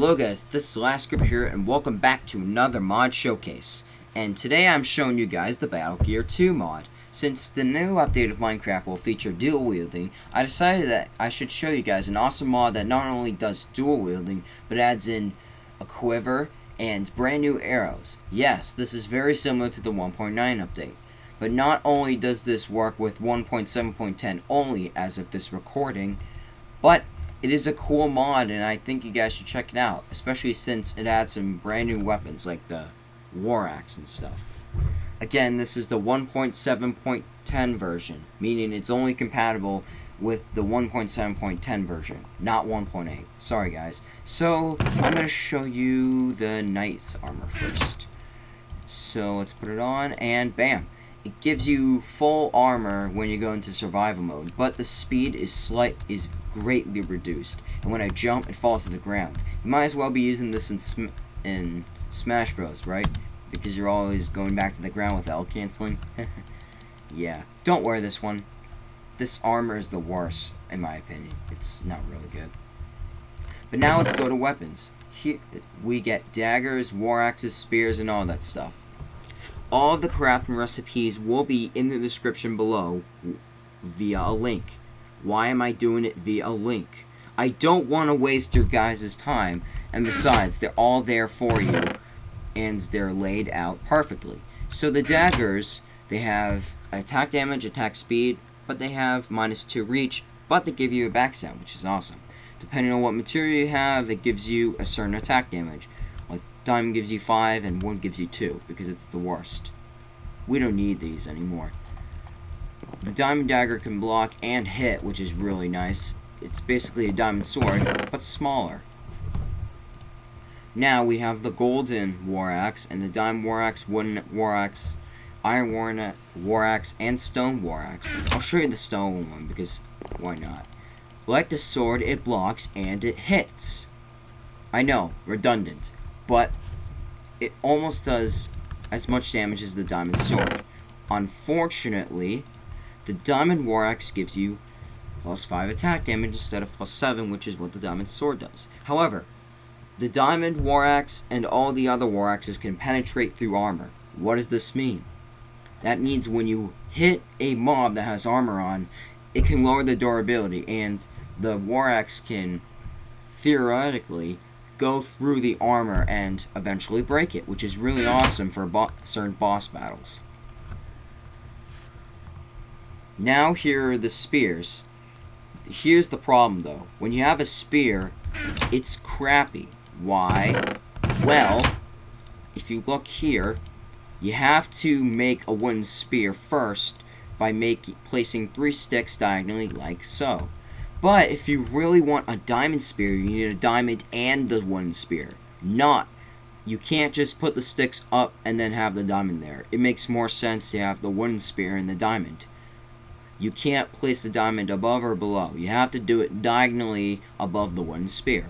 Hello guys, this is Last here, and welcome back to another mod showcase. And today I'm showing you guys the Battlegear 2 mod. Since the new update of Minecraft will feature dual wielding, I decided that I should show you guys an awesome mod that not only does dual wielding, but adds in a quiver and brand new arrows. Yes, this is very similar to the 1.9 update. But not only does this work with 1.7.10 only as of this recording, but it is a cool mod, and I think you guys should check it out, especially since it adds some brand new weapons like the war axe and stuff. Again, this is the 1.7.10 version, meaning it's only compatible with the 1.7.10 version, not 1.8. Sorry guys. So, I'm going to show you the knight's armor first. So, let's put it on, and bam! It gives you full armor when you go into survival mode, but the speed is greatly reduced, and when I jump, it falls to the ground. You might as well be using this in Smash Bros, right? Because you're always going back to the ground with L canceling. Yeah, don't wear this one. This armor is the worst, in my opinion. It's not really good. But now let's go to weapons. Here we get daggers, war axes, spears, and all that stuff. All of the crafting recipes will be in the description below via a link. Why am I doing it via a link? I don't want to waste your guys' time, and besides, they're all there for you, and they're laid out perfectly. So the daggers, they have attack damage, attack speed, but they have -2 reach, but they give you a backstab, which is awesome. Depending on what material you have, it gives you a certain attack damage. Like diamond gives you 5 and wood gives you 2 because it's the worst. We don't need these anymore. The diamond dagger can block and hit, which is really nice. It's basically a diamond sword, but smaller. Now we have the golden war axe and the diamond war axe, wooden war axe, iron war axe, and stone war axe. I'll show you the stone one because why not? Like the sword, it blocks and it hits. I know, redundant, but it almost does as much damage as the diamond sword. Unfortunately, the diamond war axe gives you +5 attack damage instead of +7, which is what the diamond sword does. However, the diamond war axe and all the other war axes can penetrate through armor. What does this mean? That means when you hit a mob that has armor on, it can lower the durability, and the war axe can theoretically go through the armor and eventually break it, which is really awesome for certain boss battles. Now here are the spears. Here's the problem though. When you have a spear, it's crappy. Why? Well, if you look here, you have to make a wooden spear first by placing 3 sticks diagonally like so. But if you really want a diamond spear, you need a diamond and the wooden spear. You can't just put the sticks up and then have the diamond there. It makes more sense to have the wooden spear and the diamond. You can't place the diamond above or below. You have to do it diagonally above the wooden spear.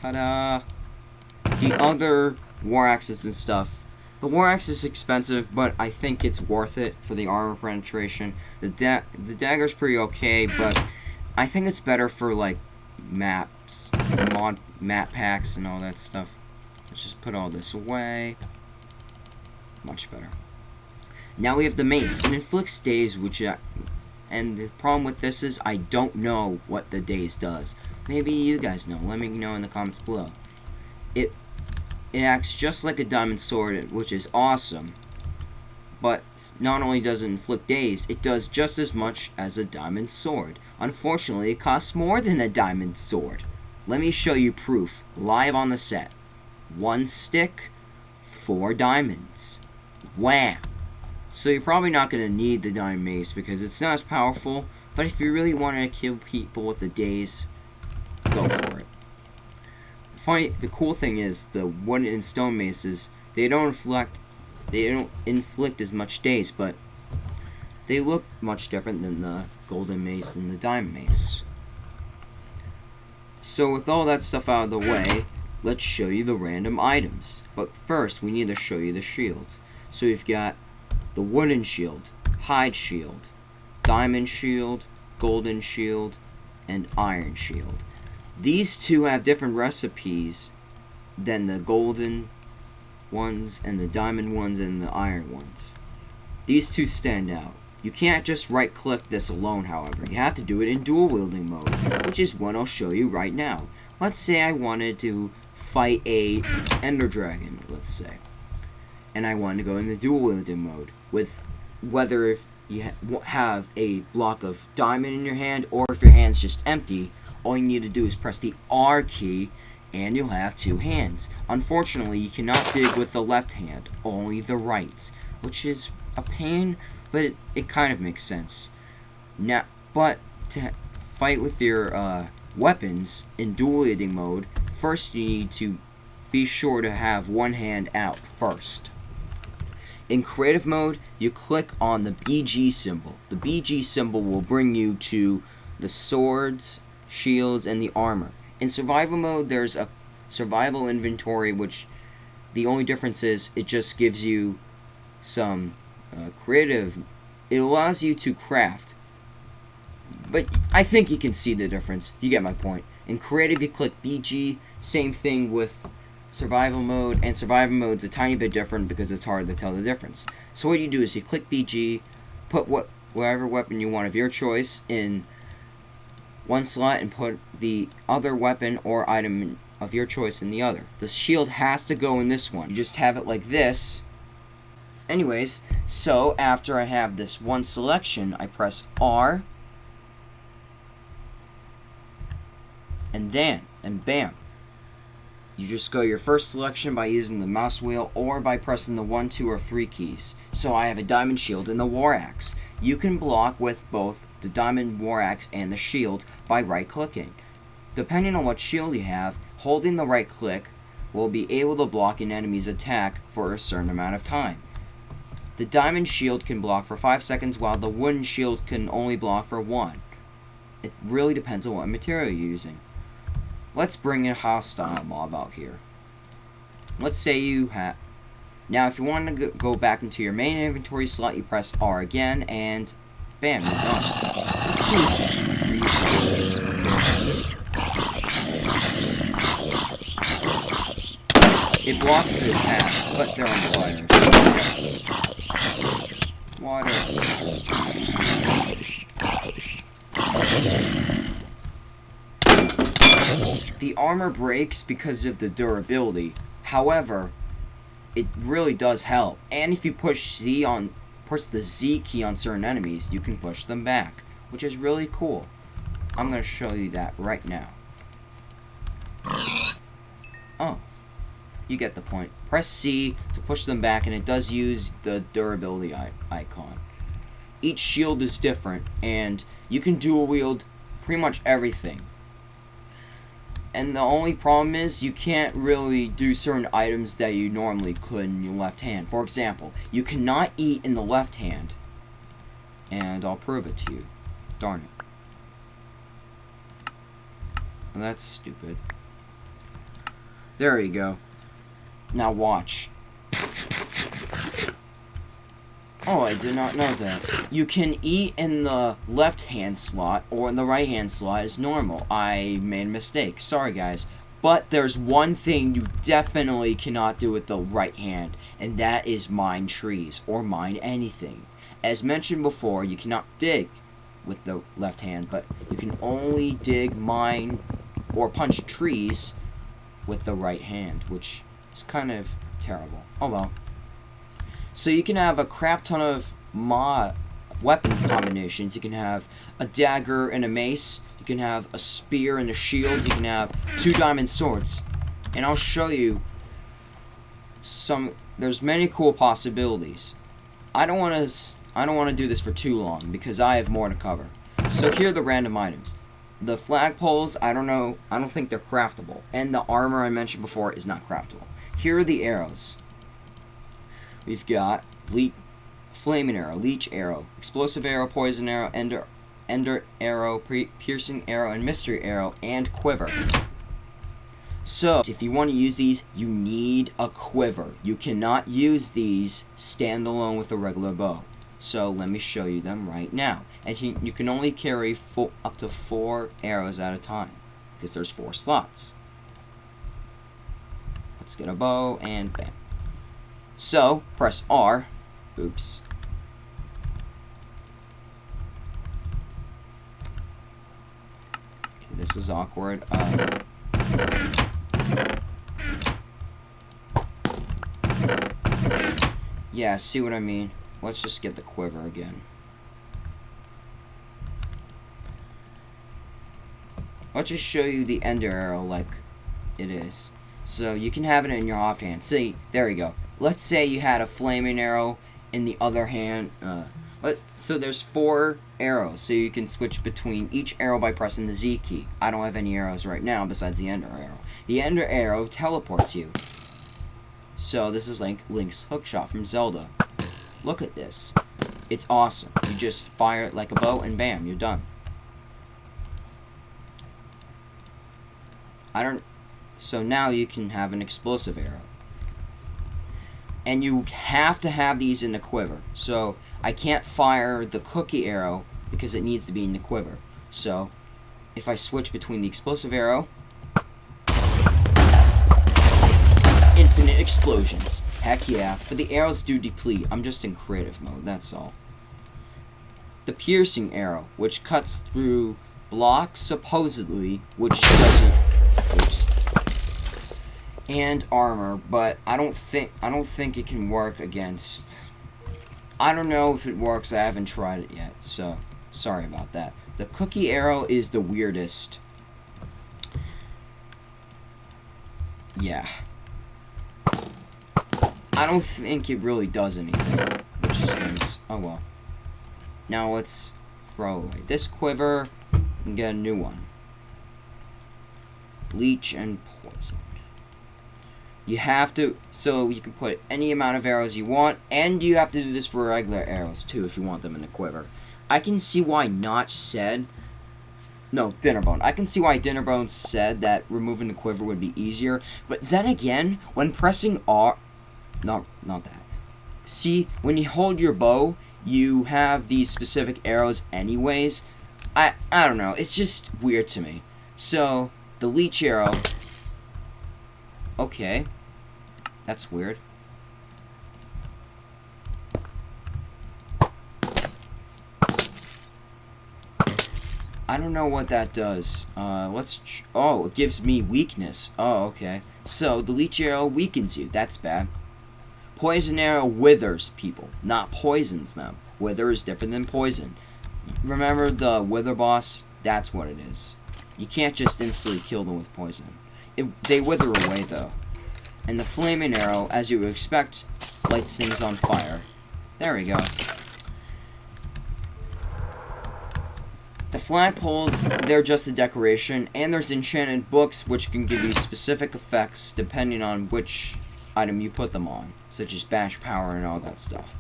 Ta-da! The other war axes and stuff. The war axe is expensive, but I think it's worth it for the armor penetration. The dagger's pretty okay, but I think it's better for like maps, map packs and all that stuff. Let's just put all this away. Much better. Now we have the mace. It inflicts daze, and the problem with this is I don't know what the daze does. Maybe you guys know. Let me know in the comments below. It acts just like a diamond sword, which is awesome. But not only does it inflict daze, it does just as much as a diamond sword. Unfortunately, it costs more than a diamond sword. Let me show you proof live on the set. 1 stick, 4 diamonds. Wham! So you're probably not going to need the diamond mace because it's not as powerful, but if you really want to kill people with the daze, go for it. The cool thing is the wooden and stone maces, they don't inflict as much daze, but they look much different than the golden mace and the diamond mace. So with all that stuff out of the way, let's show you the random items. But first, we need to show you the shields. So we've got the wooden shield, hide shield, diamond shield, golden shield, and iron shield. These two have different recipes than the golden ones and the diamond ones and the iron ones. These two stand out. You can't just right click this alone, however. You have to do it in dual wielding mode, which is what I'll show you right now. Let's say I wanted to fight a ender dragon, let's say, and I wanted to go in the dual wielding mode with whether if you have a block of diamond in your hand or if your hand's just empty, all you need to do is press the R key and you'll have two hands. Unfortunately, you cannot dig with the left hand, only the right, which is a pain, but it kind of makes sense. Now, but to fight with your weapons in dual wielding mode, first you need to be sure to have one hand out first. In creative mode, you click on the BG symbol. The BG symbol will bring you to the swords, shields, and the armor. In survival mode, there's a survival inventory, which the only difference is it just gives you some creative. It allows you to craft, but I think you can see the difference. You get my point. In creative, you click BG. Same thing with survival mode, and survival mode's a tiny bit different because it's hard to tell the difference. So what you do is you click BG, put whatever weapon you want of your choice in one slot, and put the other weapon or item of your choice in the other. The shield has to go in this one. You just have it like this. Anyways, so after I have this one selection, I press R, and bam. You just go your first selection by using the mouse wheel or by pressing the 1, 2, or 3 keys. So I have a diamond shield and the war axe. You can block with both the diamond war axe and the shield by right clicking. Depending on what shield you have, holding the right click will be able to block an enemy's attack for a certain amount of time. The diamond shield can block for 5 seconds while the wooden shield can only block for 1. It really depends on what material you're using. Let's bring a hostile mob out here. Let's say you have... Now, if you want to go back into your main inventory slot, you press R again, and bam, you're done. Let's do research. It blocks the attack, but they're on wires. Water. The armor breaks because of the durability. However, it really does help. And if you push the Z key on certain enemies, you can push them back, which is really cool. I'm going to show you that right now. Oh, you get the point. Press C to push them back, and it does use the durability icon. Each shield is different, and you can dual wield pretty much everything. And the only problem is you can't really do certain items that you normally could in your left hand. For example, you cannot eat in the left hand. And I'll prove it to you. Darn it. Well, that's stupid. There you go. Now watch. Oh, I did not know that. You can eat in the left-hand slot or in the right-hand slot as normal. I made a mistake. Sorry, guys. But there's one thing you definitely cannot do with the right hand, and that is mine trees or mine anything. As mentioned before, you cannot dig with the left hand, but you can only dig, mine, or punch trees with the right hand, which is kind of terrible. Oh well. So you can have a crap ton of weapon combinations. You can have a dagger and a mace. You can have a spear and a shield. You can have 2 diamond swords. And I'll show you some. There's many cool possibilities. I don't want to do this for too long because I have more to cover. So here are the random items. The flagpoles, I don't know. I don't think they're craftable. And the armor I mentioned before is not craftable. Here are the arrows. We've got flaming arrow, leech arrow, explosive arrow, poison arrow, ender arrow, piercing arrow, and mystery arrow, and quiver. So, if you want to use these, you need a quiver. You cannot use these standalone with a regular bow. So, let me show you them right now. And you can only carry up to 4 arrows at a time, because there's 4 slots. Let's get a bow, and bam. So, press R. Oops. Okay, this is awkward. Yeah, see what I mean? Let's just get the quiver again. Let's just show you the ender arrow like it is. So you can have it in your offhand. See, there you go. Let's say you had a flaming arrow in the other hand. So there's 4 arrows, so you can switch between each arrow by pressing the Z key. I don't have any arrows right now besides the ender arrow. The ender arrow teleports you. So this is like Link's hookshot from Zelda. Look at this. It's awesome. You just fire it like a bow and bam, you're done. So now you can have an explosive arrow. And you have to have these in the quiver. So I can't fire the cookie arrow because it needs to be in the quiver. So if I switch between the explosive arrow, infinite explosions. Heck yeah. But the arrows do deplete. I'm just in creative mode, that's all. The piercing arrow, which cuts through blocks supposedly, which doesn't. Oops. And armor, but I don't think it can work against. I don't know if it works. I haven't tried it yet, so sorry about that. The cookie arrow is the weirdest. Yeah. I don't think it really does anything, which stinks. Oh well. Now let's throw away this quiver and get a new one. Leech and poison. You have to, so you can put any amount of arrows you want, and you have to do this for regular arrows too if you want them in the quiver. I can see why Notch said, no, Dinnerbone. I can see why Dinnerbone said that removing the quiver would be easier, but then again, when pressing R, not that. See, when you hold your bow, you have these specific arrows anyways. I don't know, it's just weird to me. So, the leech arrow, okay, that's weird. I don't know what that does. Oh, it gives me weakness. Oh, okay. So, the leech arrow weakens you. That's bad. Poison arrow withers people, not poisons them. Wither is different than poison. Remember the wither boss? That's what it is. You can't just instantly kill them with poison. They wither away, though. And the flaming arrow, as you would expect, lights things on fire. There we go. The flagpoles, they're just a decoration, and there's enchanted books which can give you specific effects depending on which item you put them on, such as bash power and all that stuff.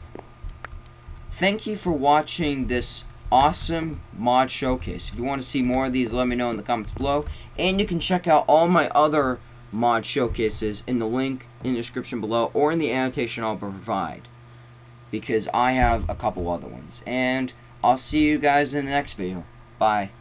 Thank you for watching this awesome mod showcase. If you want to see more of these, let me know in the comments below, and you can check out all my other mod showcases in the link in the description below or in the annotation I'll provide, because I have a couple other ones. And I'll see you guys in the next video. Bye.